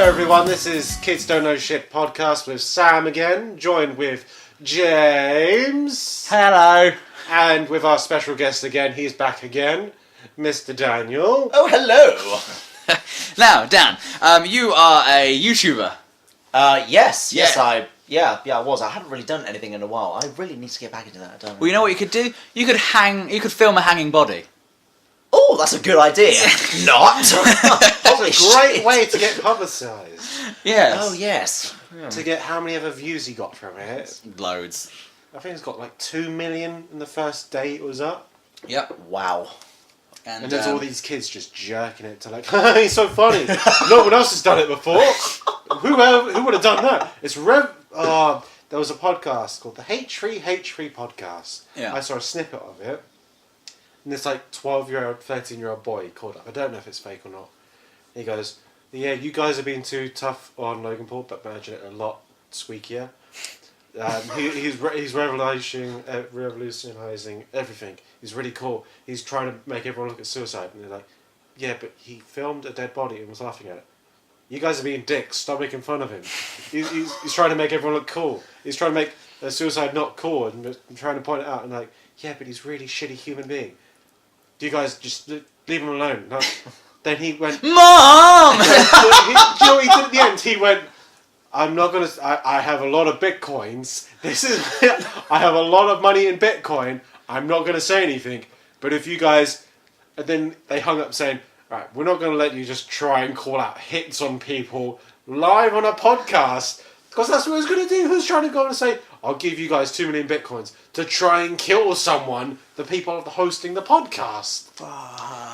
everyone, this is Kids Don't Know Shit podcast with Sam again, joined with James. Hello. And with our special guest again, he's back again, Mr. Daniel. Oh, hello. Now, Dan, you are a YouTuber. Yes, Yeah. I was. I haven't really done anything in a while. I really need to get back into that, don't I? Well, you know what you could do? You could film a hanging body. Oh, that's a good idea. Not. That's a great way to get publicised. Yes. Oh, yes. To get how many ever views he got from it. Loads. I think it's got like 2 million in the first day it was up. Yep. Wow. And there's all these kids just jerking it to like, he's so funny. No one else has done it before. Who would have done that? It's there was a podcast called the H3 podcast. Yeah. I saw a snippet of it. And this like 12-year-old, 13-year-old boy called up. I don't know if it's fake or not. He goes, yeah, you guys are being too tough on Logan Paul, but imagine it a lot squeakier. He's revolutionising everything. He's really cool. He's trying to make everyone look at suicide. And they're like, yeah, but he filmed a dead body and was laughing at it. You guys are being dicks. Stop making fun of him. He's trying to make everyone look cool. He's trying to make suicide not cool and trying to point it out. And like, yeah, but he's a really shitty human being. Do you guys just leave him alone? No. Then he went, Mom! do you know what he did at the end? He went, I'm not going to... I have a lot of Bitcoins. I have a lot of money in Bitcoin. I'm not going to say anything. But if you guys... And then they hung up saying, right, we're not going to let you just try and call out hits on people live on a podcast. Because that's what he was going to do. Who's trying to go and say, I'll give you guys 2 million Bitcoins to try and kill someone, the people hosting the podcast.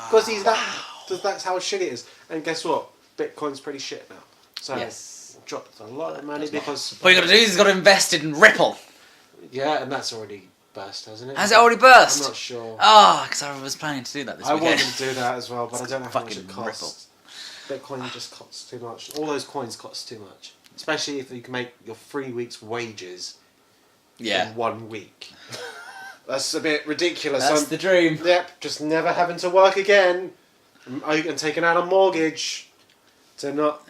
Because that's how shit it is. And guess what? Bitcoin's pretty shit now. So Yes. dropped a lot of money because... What you got to do is you've got to invest in Ripple. Yeah, and that's already burst, hasn't it? Has it already burst? I'm not sure. Oh, because I was planning to do that this I weekend. wanted to do that as well, but I don't know how much it Fucking costs. Bitcoin just costs too much. All those coins cost too much. Especially if you can make your 3 weeks' wages Yeah. in 1 week. That's a bit ridiculous. That's the dream. Yep, just never having to work again. And taking out a mortgage to not...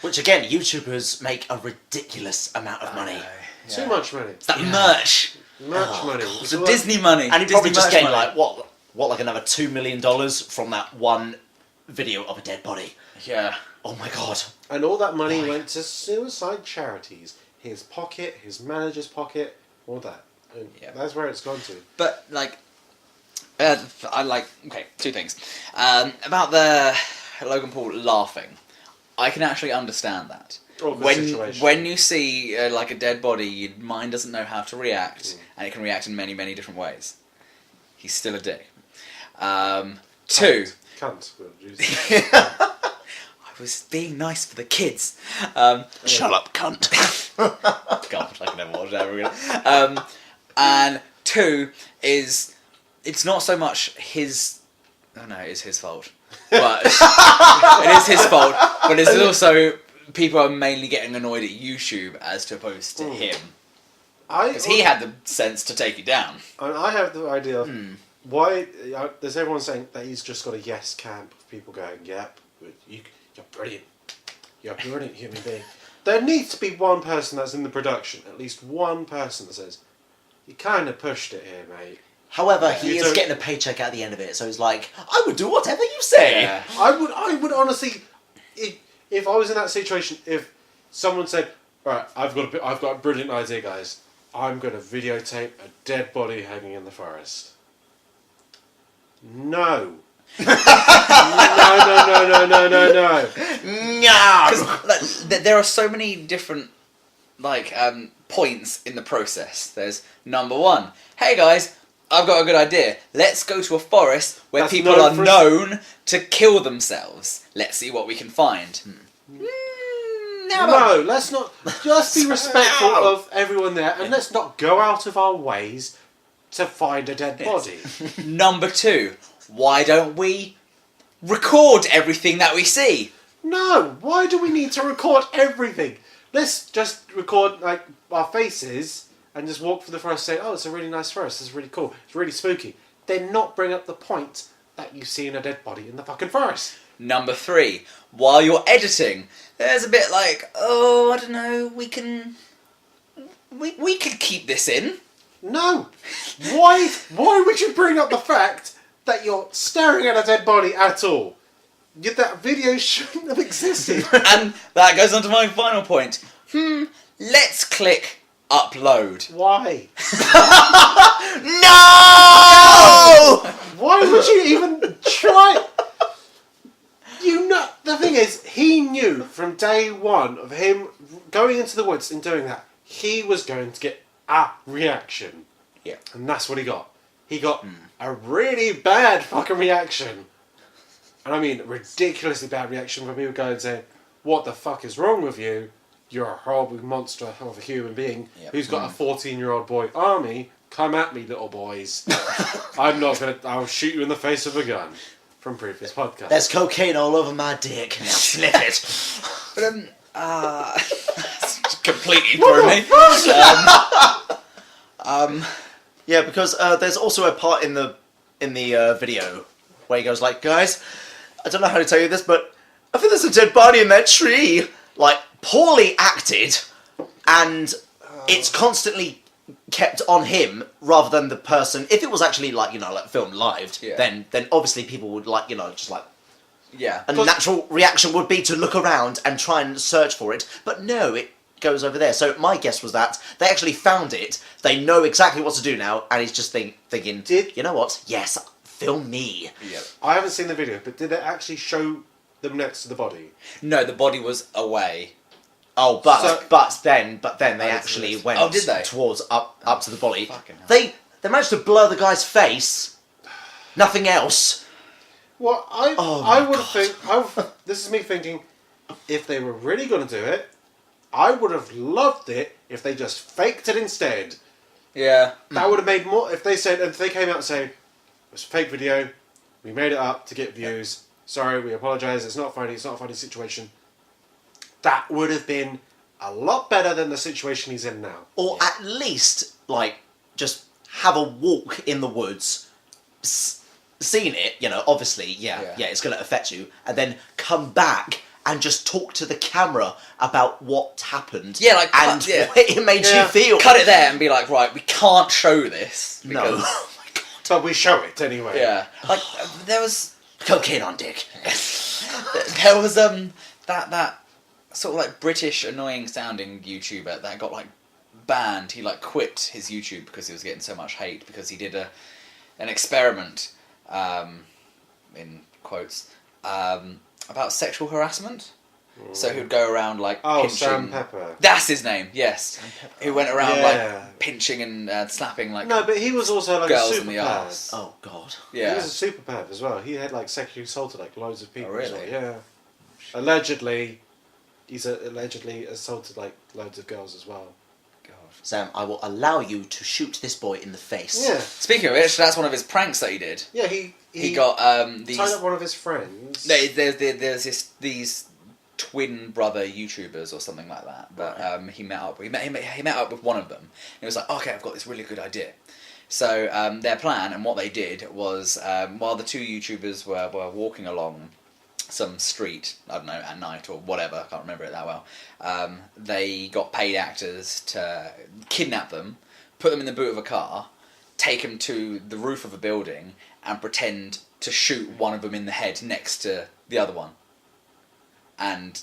Which, again, YouTubers make a ridiculous amount of money. Too much money. It's that merch. Much money. It's the Disney money. And he probably Disney just merch gained, money. like, like another $2 million from that one video of a dead body. Yeah. Oh, my God. And all that money went to suicide charities. His pocket, his manager's pocket, all that. And that's where it's gone to. But, like, okay, two things. About the Logan Paul laughing, I can actually understand that. When you see, like, a dead body, your mind doesn't know how to react, and it can react in many, many different ways. He's still a dick. Two... Cunt. I was being nice for the kids. Shut up, cunt. God, I can never watch that ever again. And two is, it's not so much his... Oh no, it is his fault. But it is his fault. But it's also people are mainly getting annoyed at YouTube as opposed to him. Because he had the sense to take it down. I have the idea of why... There's everyone saying that he's just got a yes camp of people going, yep, you're brilliant. You're a brilliant human being. There needs to be one person that's in the production, at least one person that says, you kind of pushed it here, mate. However, he is getting a paycheck at the end of it, so he's like, I would do whatever you say. Yeah. I would honestly, if I was in that situation, if someone said, right, I've got a brilliant idea, guys. I'm going to videotape a dead body hanging in the forest. No. No. Because there are so many different points in the process. There's number one. Hey guys, I've got a good idea. Let's go to a forest where people are known to kill themselves. Let's see what we can find. No, let's not. Just be respectful of everyone there, and let's not go out of our ways to find a dead body. Number two. Why don't we record everything that we see? No, why do we need to record everything? Let's just record like our faces and just walk through the forest saying, oh, it's a really nice forest, it's really cool, it's really spooky. Then not bring up the point that you've seen a dead body in the fucking forest. Number 3, while you're editing, there's a bit like, oh, I don't know, we could keep this in. No. Why would you bring up the fact that you're staring at a dead body at all? That video shouldn't have existed. And that goes on to my final point. Let's click upload. Why? No! Why would you even try? The thing is, he knew from day one of him going into the woods and doing that, he was going to get a reaction. Yeah. And that's what he got. He got a really bad fucking reaction. And I mean, ridiculously bad reaction from people going saying, what the fuck is wrong with you? You're a horrible monster of a human being who's got a 14-year-old boy army. Come at me, little boys. I'll shoot you in the face with a gun. From previous podcasts. There's cocaine all over my dick. Now sniff it. But completely threw me. Yeah, because there's also a part in the video where he goes like, guys, I don't know how to tell you this, but I think there's a dead body in that tree. Like, poorly acted, and it's constantly kept on him rather than the person. If it was actually like filmed live, then obviously people would a natural reaction would be to look around and try and search for it. But no, it goes over there. So my guess was that they actually found it. They know exactly what to do now, and he's just thinking, you know what? Yes, film me. Yeah. I haven't seen the video, but did it actually show them next to the body? No, the body was away. Oh, but then they actually went did they? towards up to the body. Fucking hell. They managed to blur the guy's face. Nothing else. Well, I would think. This is me thinking. If they were really going to do it, I would have loved it if they just faked it instead. Yeah. That would have made more. If they came out and say, "It was a fake video. We made it up to get views. Sorry, we apologise. It's not funny. It's not a funny situation." That would have been a lot better than the situation he's in now. Or at least, just have a walk in the woods, seen it, obviously, it's going to affect you, and then come back and just talk to the camera about what happened. Yeah, and what it made you feel. Cut it there and be like, right, we can't show this. No. Oh my God. But we show it anyway. Yeah. There was... Cocaine on dick. There was, that sort of British annoying sounding YouTuber that got banned. He quit his YouTube because he was getting so much hate because he did an experiment, in quotes, about sexual harassment. So he would go around pinching. Sam Pepper. That's his name. Yes. Who went around pinching and slapping No, but he was also girls a in the super arse. Oh God. Yeah. He was a super perv as well. He had sexually assaulted loads of people. Oh, really? As well. Yeah. Allegedly, he's allegedly assaulted loads of girls as well. God. Sam, I will allow you to shoot this boy in the face. Yeah. Speaking of which, that's one of his pranks that he did. Yeah, he got these. tied up one of his friends. There's these twin brother YouTubers or something like that. But he met up. He met up with one of them. And he was like, okay, I've got this really good idea. So their plan and what they did was while the two YouTubers were walking along some street, I don't know, at night or whatever, I can't remember it that well, they got paid actors to kidnap them, put them in the boot of a car, take them to the roof of a building and pretend to shoot one of them in the head next to the other one. And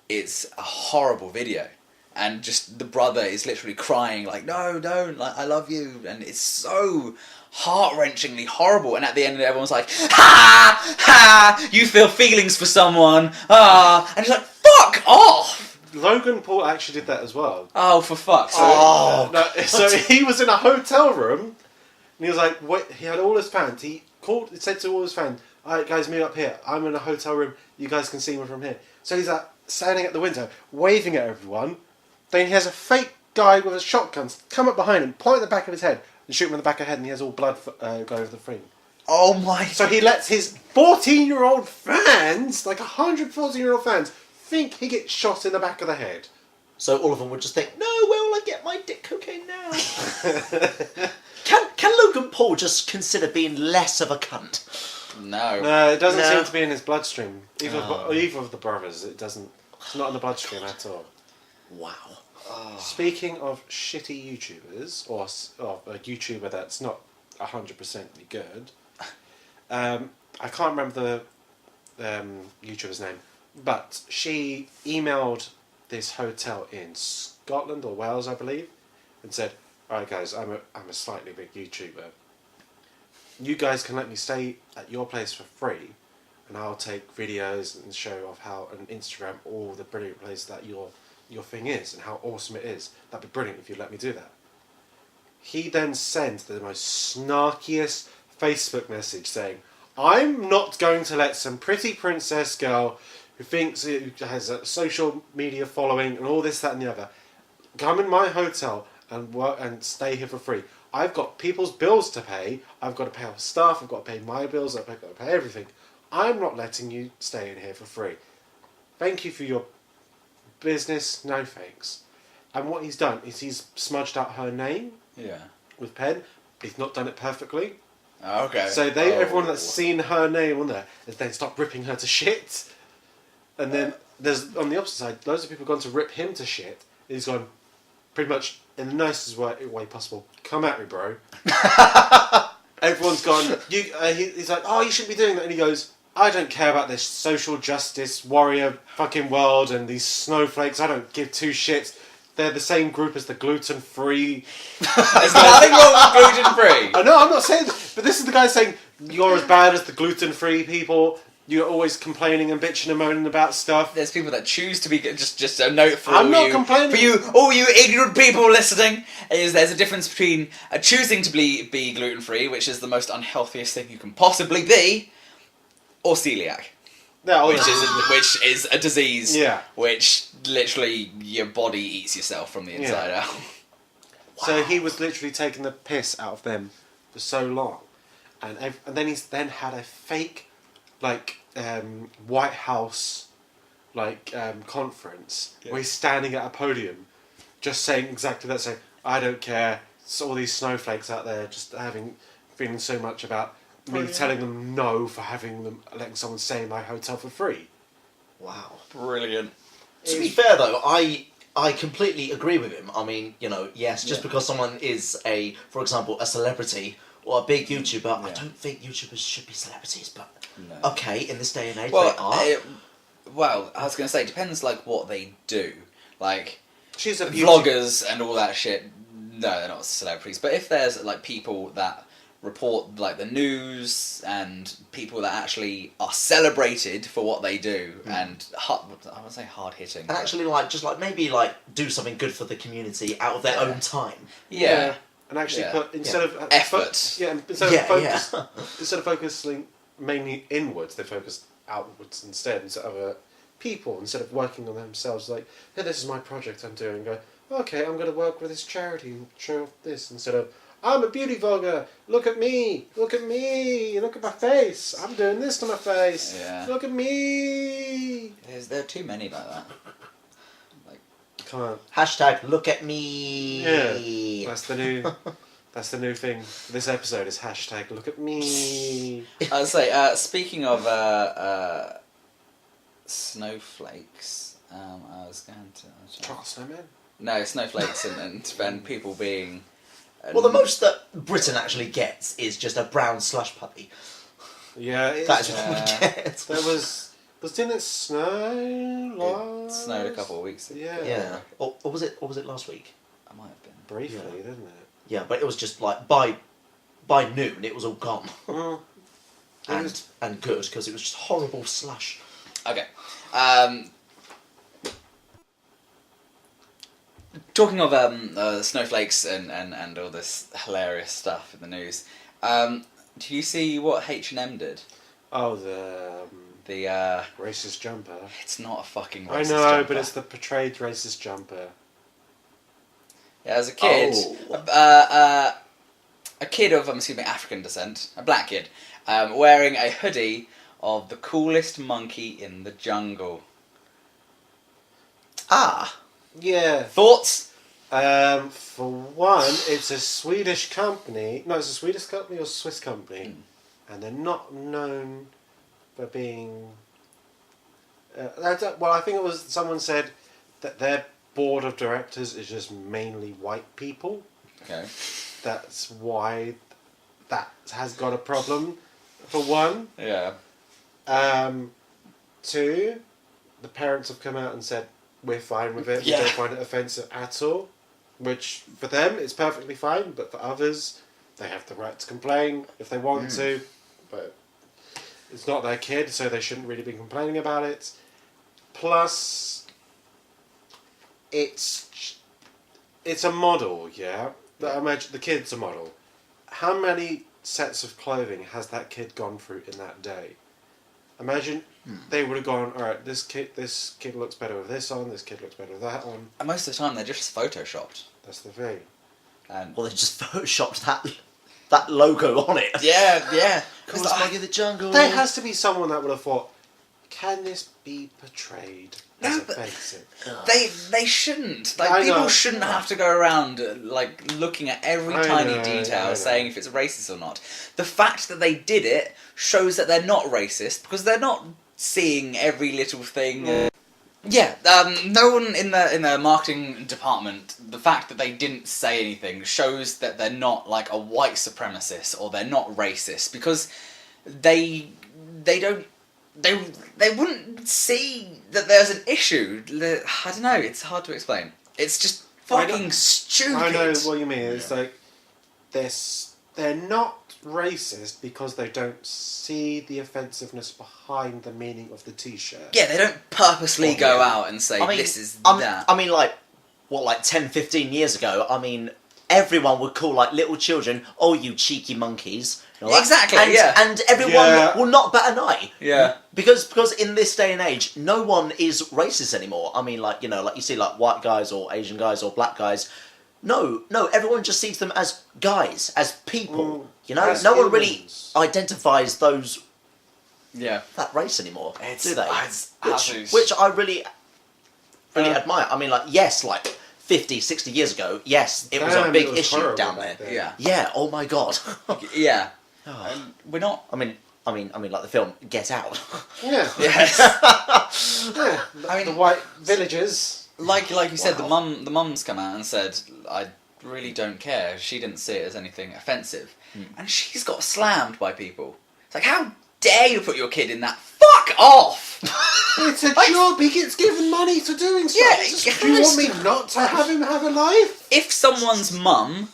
it's a horrible video. And just the brother is literally crying no, don't, I love you. And it's so heart-wrenchingly horrible. And at the end everyone's like, ha, ha, you feel feelings for someone. Ah. And he's like, fuck off. Logan Paul actually did that as well. Oh, for fuck's sake. So he was in a hotel room, and he was like, "Wait!" He had all his fans. He said to all his fans, "All right, guys, meet up here. I'm in a hotel room. You guys can see me from here." So he's standing at the window, waving at everyone. Then he has a fake guy with a shotgun come up behind him, point at the back of his head, and shoot him in the back of the head, and he has all blood go over the frame. Oh my! So he lets his 14-year-old fans, 114-year-old fans, think he gets shot in the back of the head. So all of them would just think, no, where will I get my dick cocaine now? Can Logan Paul just consider being less of a cunt? No. No, it doesn't No. seem to be in his bloodstream. Either of the brothers, it doesn't. It's not in the bloodstream at all. Wow. Speaking of shitty YouTubers, or a YouTuber that's not 100% good, I can't remember the YouTuber's name, but she emailed this hotel in Scotland or Wales, I believe, and said, "Alright guys, I'm a slightly big YouTuber. You guys can let me stay at your place for free, and I'll take videos and show off how on Instagram all the brilliant places that your thing is and how awesome it is. That'd be brilliant if you'd let me do that." He then sent the most snarkiest Facebook message saying, "I'm not going to let some pretty princess girl who has a social media following and all this, that and the other come in my hotel and work and stay here for free. I've got people's bills to pay. I've got to pay our staff. I've got to pay my bills. I've got to pay everything. I'm not letting you stay in here for free. Thank you for your business. No thanks." And what he's done is he's smudged out her name with pen. He's not done it perfectly. Okay. So everyone that's seen her name on there has then stopped ripping her to shit. And then there's, on the opposite side, loads of people have gone to rip him to shit. He's gone, pretty much in the nicest way possible, "Come at me, bro." Everyone's gone, he's like, "Oh, you shouldn't be doing that." And he goes, "I don't care about this social justice warrior fucking world and these snowflakes. I don't give two shits. They're the same group as the gluten-free." There's nothing wrong with gluten-free. I know, I'm not saying that, but this is the guy saying, "You're as bad as the gluten-free people. You're always complaining and bitching and moaning about stuff." There's people that choose to be just a note for I'm all not you, complaining. for you, all you ignorant people listening. There's a difference between choosing to be gluten free, which is the most unhealthiest thing you can possibly be, or celiac, Yeah, which is a disease. Yeah. Which literally your body eats yourself from the inside out. So he was literally taking the piss out of them for so long, and then he's then had a fake, White House, conference where he's standing at a podium, just saying exactly that, saying, "I don't care. It's all these snowflakes out there just feeling so much about me telling them no for letting someone stay in my hotel for free." Wow. Brilliant. To be fair though, I completely agree with him. I mean, yes, just because someone is for example, a celebrity or a big YouTuber, I don't think YouTubers should be celebrities, but okay, in this day and age they are. Well, I was going to say, it depends what they do. She's a vloggers and all that shit, no, they're not celebrities. But if there's people that report the news and people that actually are celebrated for what they do and I would say hard hitting. And actually maybe do something good for the community out of their own time. Yeah. And actually put instead of effort. Instead of focusing mainly inwards, they focus outwards instead of people, instead of working on themselves. Hey, this is my project I'm doing. Go, okay, I'm going to work with this charity and show off this, instead of, "I'm a beauty vlogger. Look at me. Look at me. Look at my face. I'm doing this to my face. Yeah. Look at me." There are too many like that. Can't. Hashtag look at me. Yeah, that's the new thing. This episode is hashtag look at me. I'd say, speaking of snowflakes, I was going to... Charles Snowman? No, snowflakes and people being... Well, the most that Britain actually gets is just a brown slush puppy. Yeah, That's what we get. Didn't it snow? It snowed a couple of weeks ago. Yeah. Or was it last week? I might have been. Briefly, didn't it? Yeah, but it was just by noon it was all gone. And good, because it was just horrible slush. Okay. Talking of snowflakes and all this hilarious stuff in the news, do you see what H&M did? Oh, the racist jumper. It's not a fucking racist I know, jumper. but it's the portrayed racist jumper. Yeah, as a kid, a kid of, I'm assuming, African descent, a black kid, wearing a hoodie of the coolest monkey in the jungle. Yeah. Thoughts? For one, it's a Swedish company. No, it's a Swedish company or Swiss company. and they're not known for being. I think it was someone said that their board of directors is just mainly white people. Okay. That's why that has got a problem. For one. Yeah. 2, the parents have come out and said we're fine with it. Yeah. We don't find it offensive at all. Which for them it's perfectly fine, but for others, they have the right to complain if they want to. But it's not their kid, so they shouldn't really be complaining about it. Plus, it's a model, yeah. Imagine the kid's a model. How many sets of clothing has that kid gone through in that day? Imagine they would have gone, all right, this kid looks better with this on, this kid looks better with that on. And most of the time, they're just photoshopped. That's the thing. And Well, they just photoshopped that logo on it. yeah. Cool Smuggy the Jungle. There has to be someone that would have thought, can this be portrayed as No, but- offensive? They shouldn't. I Like, people know. shouldn't have to go around like looking at every I tiny know, detail, I know. saying if it's racist or not. The fact that they did it shows that they're not racist because they're not seeing every little thing. Yeah, no one in the marketing department. The fact that they didn't say anything shows that they're not like a white supremacist or they're not racist because they wouldn't see that there's an issue. I don't know. It's hard to explain. It's just fucking stupid. I know what you mean. It's like they're not racist because they don't see the offensiveness behind the meaning of the T-shirt. Yeah, they don't purposely go yeah. out and say I mean, this is that. I mean, like, 10, 15 years ago, I mean, everyone would call, like, little children, oh, you cheeky monkeys. You know, like, Exactly, and, yeah. And everyone Yeah. will not bat an eye. Yeah. Because in this day and age, no one is racist anymore. I mean, like, like you see, like, white guys or Asian guys or black guys. No, everyone just sees them as guys, as people. As no one really humans. identifies Yeah. that race anymore, do they? It's absolutely- Which I really admire. I mean, like, yes, like 50, 60 years ago, yes, it was a Damn, big it was issue horrible down back there. then. Yeah. Yeah. Oh my god. Yeah. Oh. And we're not. I mean, like the film Get Out. Yeah. Yes. Yeah. I mean- the white villagers. Like you said, Wow. the mum's come out and said, I really don't care. She didn't see it as anything offensive. And she's got slammed by people. It's like, how dare you put your kid in that? Fuck off! It's a job. He gets given money for doing stuff. Yeah, Just- it do you has want me to- not to have him have a life? If someone's mum,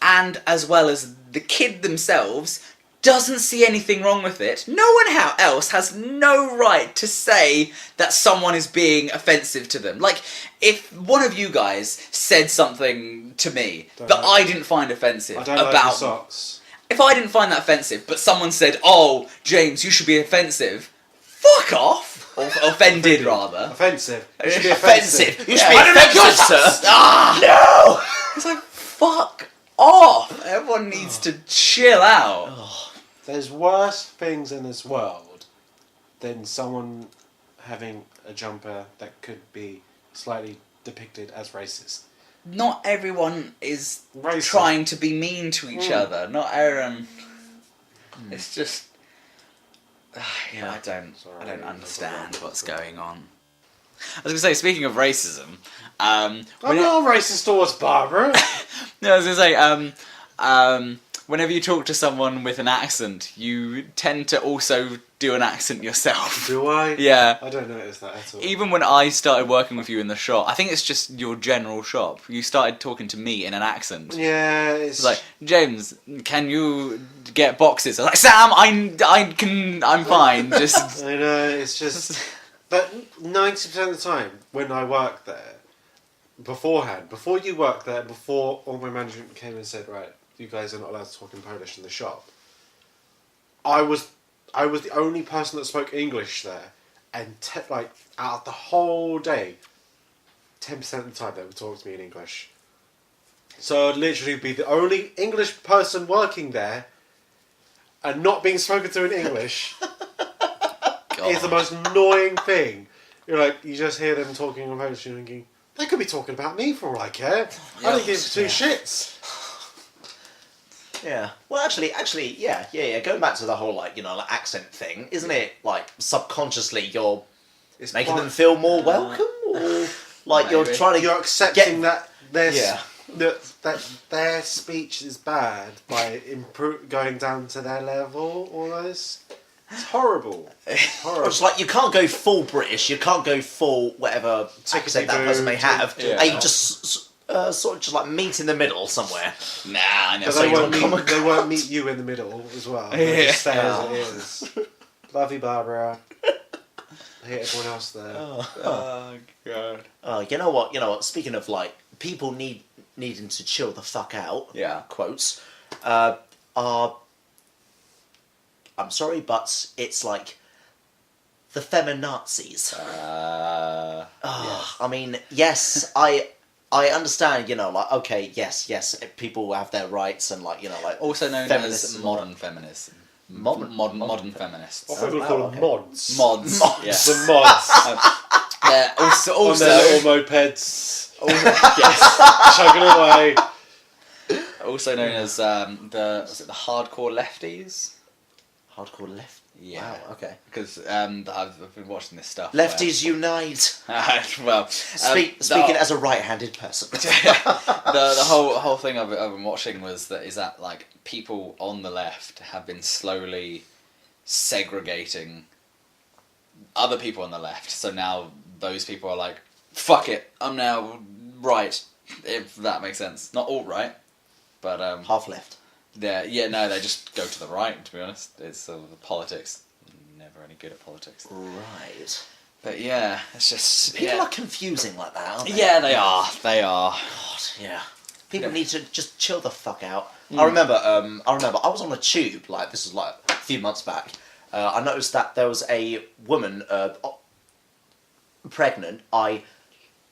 and as well as the kid themselves, doesn't see anything wrong with it, no one else has no right to say that someone is being offensive to them. Like, if one of you guys said something to me that I didn't find offensive I don't like about... your socks. If I didn't find that offensive, but someone said, oh, James, you should be offensive, fuck off! Or offended, rather. Offensive. You should be Offensive. offensive. You should Yeah. be offensive, sir. No! It's like, fuck off! Everyone needs to chill out. There's worse things in this world than someone having a jumper that could be slightly depicted as racist. Not everyone is Racist. trying to be mean to each other. Not everyone. It's just. Yeah. I don't Sorry. understand what's going on. I was gonna say, speaking of racism, I'm not racist towards Barbara. no, I was gonna say, whenever you talk to someone with an accent, you tend to also do an accent yourself. Do I? Yeah. I don't notice that at all. Even when I started working with you in the shop, I think it's just your general shop. You started talking to me in an accent. Yeah, it's It's like, James, can you get boxes? I was like, Sam, I'm fine. Just I know, it's just. But 90% of the time, when I worked there, beforehand, before you worked there, before all my management came and said, right, you guys are not allowed to talk in Polish in the shop, I was the only person that spoke English there, and like out of the whole day, 10% of the time they would talk to me in English. So I'd literally be the only English person working there, and not being spoken to in English. It's the most annoying thing. You're like, you just hear them talking in Polish and you're thinking, they could be talking about me for all I care. I don't give two shits. Yeah. Well, actually, yeah. Going back to the whole like accent thing, isn't it? Like subconsciously, you're It's making quite- them feel more welcome, or like you're Maybe. trying to You're accepting get- that their Yeah. that their speech is bad by going down to their level almost. It's horrible. It's horrible. It's like you can't go full British, you can't go full whatever accent that person may have, Yeah. and you just sort of just like meet in the middle somewhere. Nah, I But never. they you won't, don't come meet, they won't meet you in the middle as well. They'll just stay as it is. Love you, Barbara. I hate everyone else there. Oh god. You know what? Speaking of like people needing to chill the fuck out. Yeah. Quotes. Are I'm sorry, but it's like the feminazis. I mean, yes, I understand. Like okay, yes, people have their rights and like like Also known feminists as and all modern feminists. Modern feminists. I think we'll wow, call them okay. mods. Mods. Mods. Yeah. The mods. Yeah. Also. On their little mopeds. Yes. Chugging away. Also known as was it the hardcore lefties? Hardcore left. Yeah. Wow. Okay. Because I've been watching this stuff. Lefties unite. Well, Speaking as a right-handed person. the whole thing I've been watching is that like people on the left have been slowly segregating other people on the left. So now those people are like, fuck it, I'm now right. If that makes sense, not all right, but Half left. they just go to the right. To be honest, it's the politics. Never any good at politics. Right. But yeah, it's just People are confusing like that, aren't they? Yeah, they are. They are. God, yeah. People Yeah. need to just chill the fuck out. I remember I was on a tube, like this was like a few months back. I noticed that there was a woman pregnant. I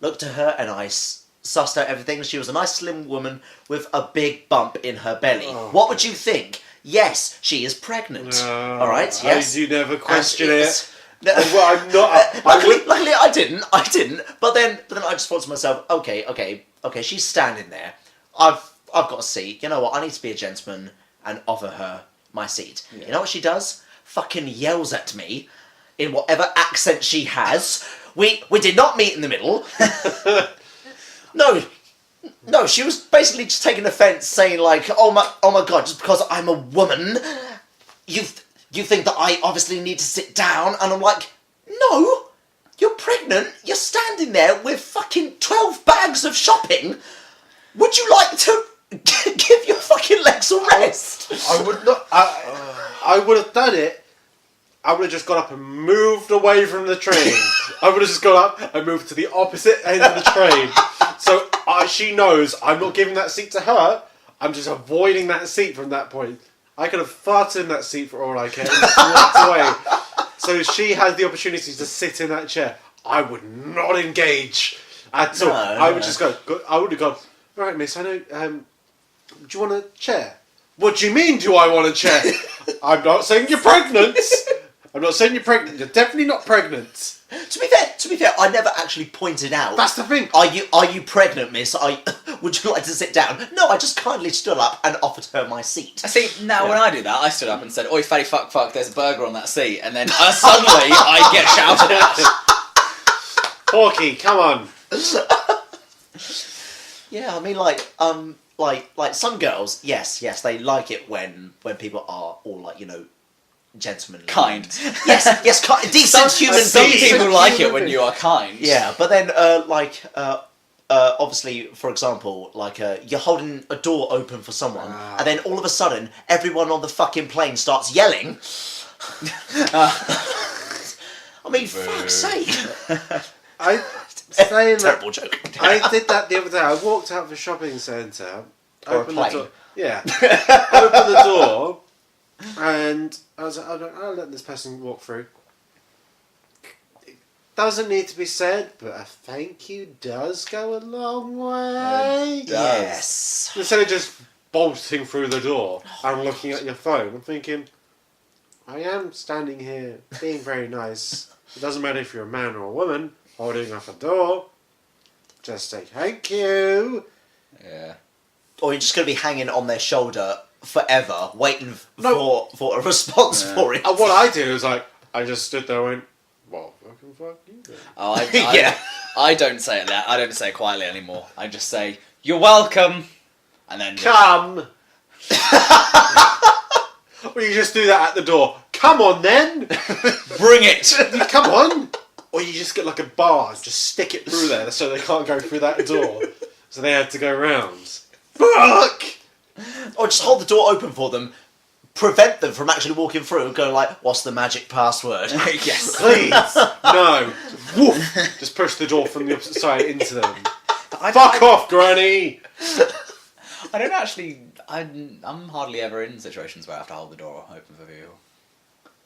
looked at her and I sussed out everything. She was a nice slim woman with a big bump in her belly. Oh. What would you think? Yes, she is pregnant. All right. Yes. You never question And it. Well, I'm not. Luckily, I didn't. But then I just thought to myself, okay. She's standing there. I've got a seat. You know what? I need to be a gentleman and offer her my seat. Yeah. You know what she does? Fucking yells at me in whatever accent she has. We did not meet in the middle. No, she was basically just taking offence, saying like, oh my god, just because I'm a woman, you think that I obviously need to sit down, and I'm like, no, you're pregnant, you're standing there with fucking 12 bags of shopping. Would you like to give your fucking legs a rest? I would not. I would have done it. I would have just got up and moved away from the train. I would have just got up and moved to the opposite end of the train. So she knows I'm not giving that seat to her. I'm just avoiding that seat from that point. I could have farted in that seat for all I care and just walked away. So she has the opportunity to sit in that chair. I would not engage at all. I would just go. I would have gone. All right, miss. I know. Do you want a chair? What do you mean? Do I want a chair? I'm not saying you're pregnant. I'm not saying you're pregnant. You're definitely not pregnant. To be fair, I never actually pointed out. That's the thing. Are you pregnant, miss? Would you like to sit down? No, I just kindly stood up and offered her my seat. See, now when I do that, I stood up and said, oi, fatty fuck, there's a burger on that seat. And then suddenly I get shouted at. Porky, come on. Yeah, I mean, like some girls, yes, they like it when people are all like, gentlemanly. Kind. Yes, decent human Some beings. people like it when you are kind. Yeah, but then, obviously, for example, like, you're holding a door open for someone, and then all of a sudden, everyone on the fucking plane starts yelling. I mean, fuck's sake. Terrible joke. I did that the other day. I walked out of a shopping centre. Or a opened the plane. door. Yeah. Opened the door, and I was like, I'll let this person walk through. It doesn't need to be said, but a thank you does go a long way. Yes. Instead of just bolting through the door and looking at your phone, I'm thinking, I am standing here being very nice. It doesn't matter if you're a man or a woman holding up a door. Just say thank you. Yeah. Or you're just going to be hanging on their shoulder forever waiting for a response for it. And what I did was like, I just stood there and went, well, fuck you then. Oh, Yeah. I don't say it that. I don't say it quietly anymore. I just say, "You're welcome," and then Come! Or you just do that at the door. Come on then! bring it. Come on! Or you just get like a bar and just stick it through there so they can't go through that door. So they have to go round. Fuck! Or just hold the door open for them, prevent them from actually walking through and going like, what's the magic password? Yes. Please! No! Woof! Just push the door from the opposite side into them. Fuck off, Granny! I don't actually. I'm hardly ever in situations where I have to hold the door open for people.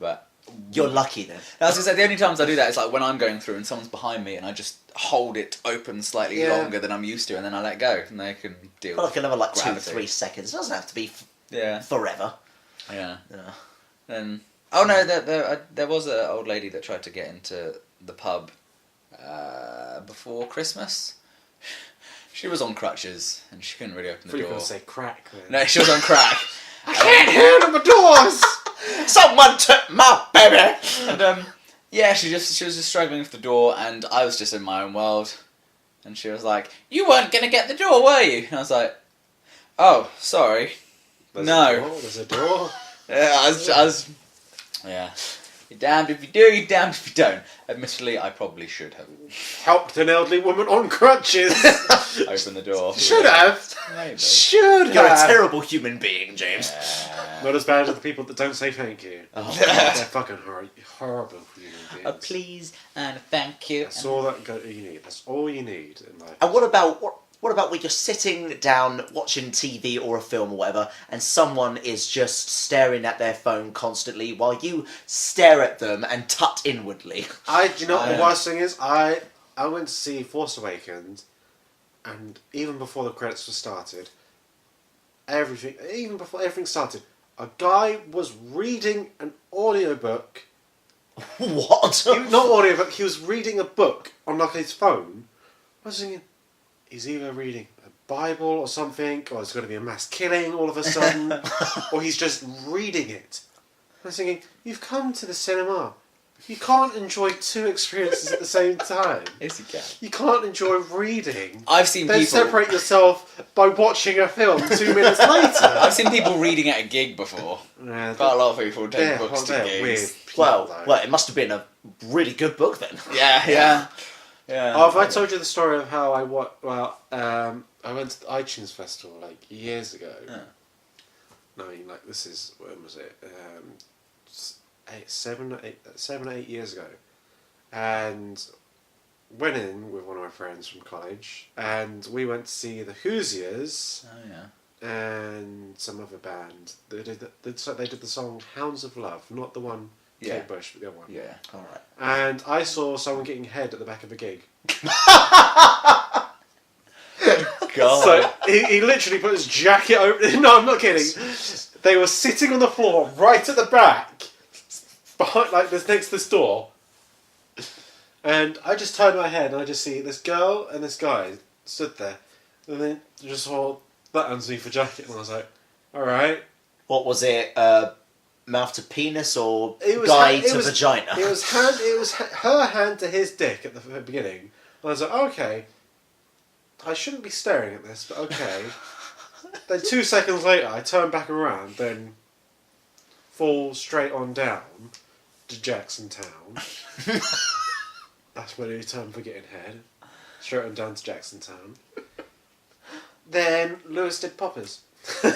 But You're lucky then. I was gonna say the only times I do that is like when I'm going through and someone's behind me and I just hold it open slightly longer than I'm used to, and then I let go and they can deal. For like another like gravity. 2-3 seconds. It doesn't have to be Yeah. forever. Yeah. Yeah. And oh no, there was an old lady that tried to get into the pub before Christmas. She was on crutches and she couldn't really open the I thought you were door. going to say crack then. No, she was on crack. I can't handle the doors! Someone took my baby! And yeah, she was just struggling with the door, and I was just in my own world. And she was like, "You weren't gonna get the door, were you?" And I was like, "Oh, sorry." There's No. a door, there's a door. Yeah, I was. Yeah. You're damned if you do, you're damned if you don't. Admittedly, I probably should have Helped an elderly woman on crutches. opened the door. Should have. Maybe. Should You're a have. terrible human being, James. Not as bad as the people that don't say thank you. Oh. They're fucking horrible human beings. A please and a thank you. That's all you need. That's all you need in life. And what about when you're sitting down watching TV or a film or whatever, and someone is just staring at their phone constantly while you stare at them and tut inwardly? Do you know what the worst thing is? I went to see Force Awakens, and even before the credits were started, even before everything started, a guy was reading an audiobook. What? Not audiobook, he was reading a book on like his phone. I was thinking, he's either reading a Bible or something, or there's going to be a mass killing all of a sudden, or he's just reading it. I was thinking, you've come to the cinema. You can't enjoy two experiences at the same time. Yes, you can. You can't enjoy reading. I've seen Then people. separate yourself by watching a film 2 minutes later. I've seen people reading at a gig before. Yeah, Quite a lot of people take they're- books to they're gigs. weird people, though. Well, it must have been a really good book then. Yeah. Oh, have I told you the story of how I I went to the iTunes Festival like years ago. Yeah. No, I mean, like this is when was it? 7 or 8 years ago, and went in with one of my friends from college, and we went to see the Hoosiers Oh yeah. and some other band. They did the song "Hounds of Love," not the one Yeah. Kate Bush, but the other one. Yeah. All right. And I saw someone getting head at the back of a gig. God. So he literally put his jacket over. No, I'm not kidding. They were sitting on the floor right at the back, behind, like this next to this door. And I just turned my head and I just see this girl and this guy stood there, and then just saw that underneath the jacket, and I was like, "All right." What was it? Mouth to penis or It was guy it to was- vagina? It was her hand to his dick at the beginning. And I was like, okay, I shouldn't be staring at this, but okay. Then 2 seconds later, I turn back around, then fall straight on down to Jackson Town. That's when he turned for getting head. Straight on down to Jackson Town. Then Lewis did poppers. So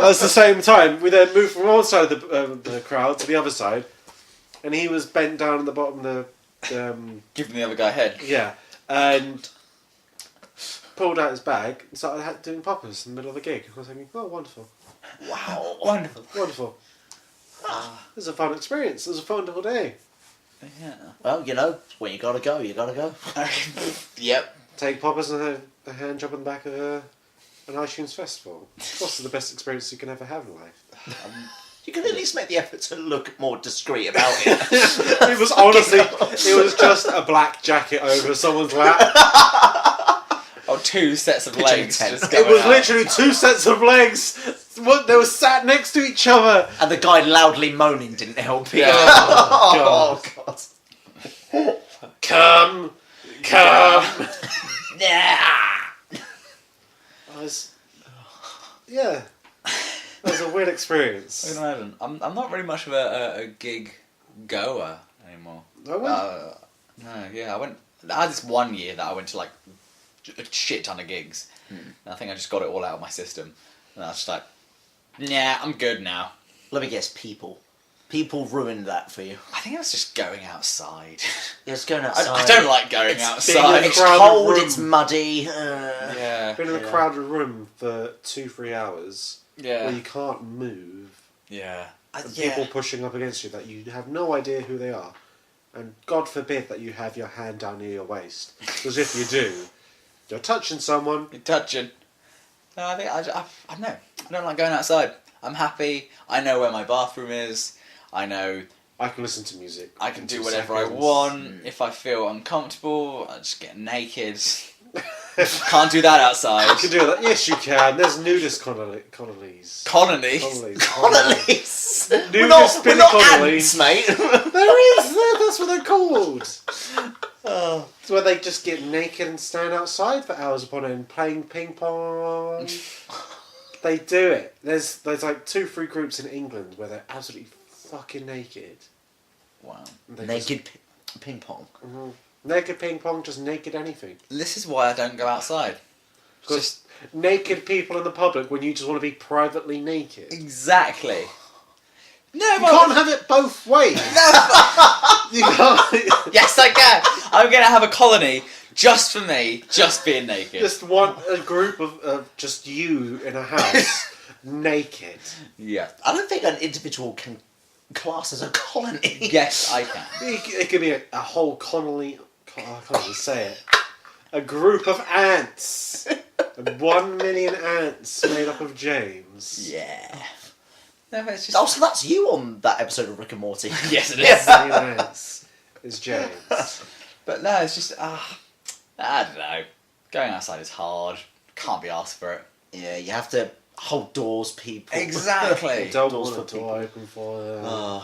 that's the same time. We then moved from one side of the crowd to the other side, and he was bent down at the bottom of the Giving the other guy head. yeah, and pulled out his bag and started doing poppers in the middle of the gig. I was thinking, oh, wonderful, Wow. Wonderful. wonderful. It was a fun experience. It was a wonderful day. Yeah. Well, when you gotta go, you gotta go. Yep. Take poppers and have a hand job on the back of an iTunes festival. What's the best experience you can ever have in life? You can at least make the effort to look more discreet about it. It was honestly, it was just a black jacket over someone's lap. Oh, got 2 sets of Pitching legs. tent. Just It going was out. literally 2 sets of legs. What, they were sat next to each other. And the guy loudly moaning didn't help either. Yeah. Oh, God. Come. Yeah. That was a weird I experience. can imagine. I'm not really much of a gig goer anymore. No way. No, yeah, I had this one year that I went to like a shit ton of gigs. And I think I just got it all out of my system. And I was just like, nah, I'm good now. Let me guess, people. People ruined that for you. I think I was just going outside. Yeah, it's going outside. I don't like going It's outside. It's crowded cold, room. it's muddy. Yeah. Been in a Yeah. crowded room for 2-3 hours Yeah. where you can't move. Yeah. And people pushing up against you that you have no idea who they are. And God forbid that you have your hand down near your waist. Because if you do, you're touching someone. You're touching. No, I think I don't know. I don't like going outside. I'm happy. I know where my bathroom is. I know I can listen to music. I can in do 2 whatever I seconds. want. If I feel uncomfortable, I just get naked. Can't do that outside. You can do that. Yes, you can. There's nudist colonies. Colony. Colonies. Connolly's. We're Nudist not Connolly. ants, mate. There is. That's what they're called. Oh. It's where they just get naked and stand outside for hours upon end playing ping pong. They do it. There's like 2-3 groups in England where they're absolutely fucking naked. Wow. And they Naked ping pong. Just, naked ping pong, just naked anything. This is why I don't go outside. Because naked people in the public when you just want to be privately naked. Exactly. No, You can't have it both ways. You can't. Yes, I can. I'm gonna have a colony just for me, just being naked. Just want a group of just you in a house, naked. Yeah. I don't think an individual can class as a colony. Yes, I can. It could be a whole Connolly. I can't even say it. A group of ants. 1 million ants made up of James. Yeah. No, it's just. Oh, so that's you on that episode of Rick and Morty. Yes, it Yeah. is. 1 million ants is James. But no, it's just. I don't know. Going outside is hard. Can't be asked for it. Yeah, you have to hold doors, people. Exactly. Don't Doors want for a door people. open for them.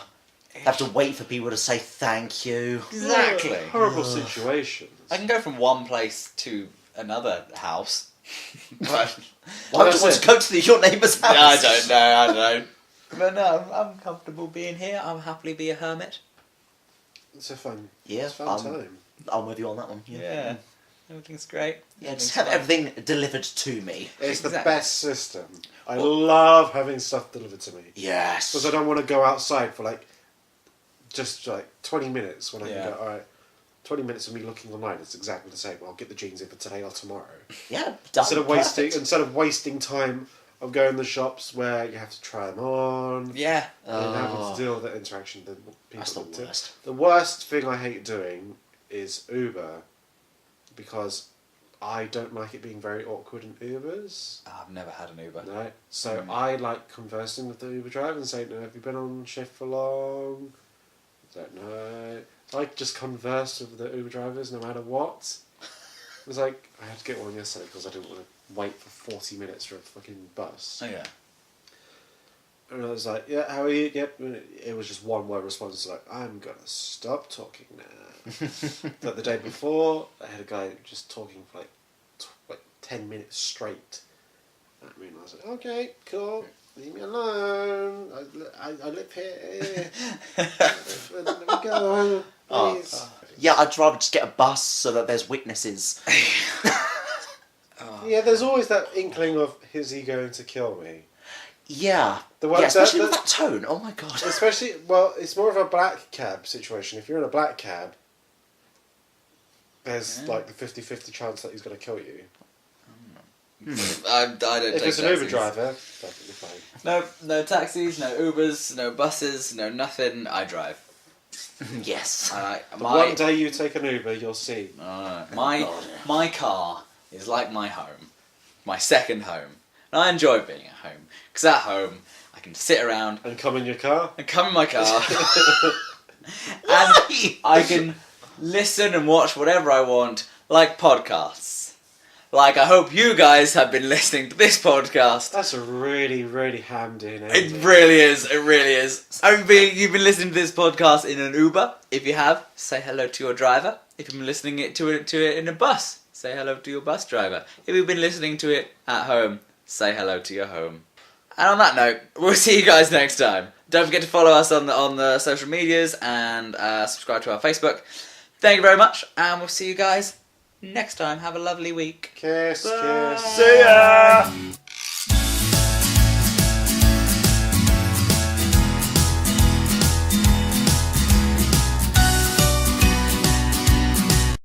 Have to wait for people to say thank you. Exactly. Horrible situations. I can go from one place to another house. But Why would That's you want it. to go to your neighbour's house? I don't know. I don't know. But no, I'm comfortable being here. I'll happily be a hermit. It's a fun, Yeah, it's a fun time. I'm with you on that one. Yeah. Everything's great. Yeah, just have everything delivered to me. It's the Exactly. best system. I love having stuff delivered to me. Yes. Because I don't want to go outside for just 20 minutes when I Yeah. can go, alright, 20 minutes of me looking online, it's exactly the same. I'll get the jeans in for today or tomorrow. Yeah, done. Instead of wasting time of going to the shops where you have to try them on, Yeah. and having to deal with the interaction that people That's the do. worst. The worst thing I hate doing is Uber, because I don't like it being very awkward in Ubers. I've never had an Uber. Right? So I like conversing with the Uber driver and saying, have you been on shift for long? I don't know. So I just converse with the Uber drivers no matter what. It was like, I had to get one yesterday because I didn't want to wait for 40 minutes for a fucking bus. Oh yeah. And I was like, yeah, how are you? Yep. And it was just one word response, like, I'm going to stop talking now. But the day before, I had a guy just talking for like 10 minutes straight. I mean, I was like, okay, cool, leave me alone. I live here. Let me go, please. Yeah, I'd rather just get a bus so that there's witnesses. Yeah, there's always that inkling of, is he going to kill me? Yeah. The one- Yeah, especially that- with that tone. Oh my god. Especially, well, it's more of a black cab situation. If you're in a black cab, there's like the 50-50 chance that he's going to kill you. I don't If take it's an Uber taxis. driver, perfectly fine. No taxis, no Ubers, no buses, no nothing. I drive. Yes. The one day you take an Uber, you'll see. My car is like my home, my second home, and I enjoy being at home because at home I can sit around And come in your car. and come in my car and Why? I can listen and watch whatever I want, like podcasts. like I hope you guys have been listening to this podcast. That's a really, really hammed in. It really is. It really is. You've been listening to this podcast in an Uber. If you have, say hello to your driver. If you've been listening to it in a bus, say hello to your bus driver. If you've been listening to it at home, say hello to your home. And on that note, we'll see you guys next time. Don't forget to follow us on the social medias and subscribe to our Facebook. Thank you very much, and we'll see you guys next time. Have a lovely week. Kiss, Bye. kiss. See ya!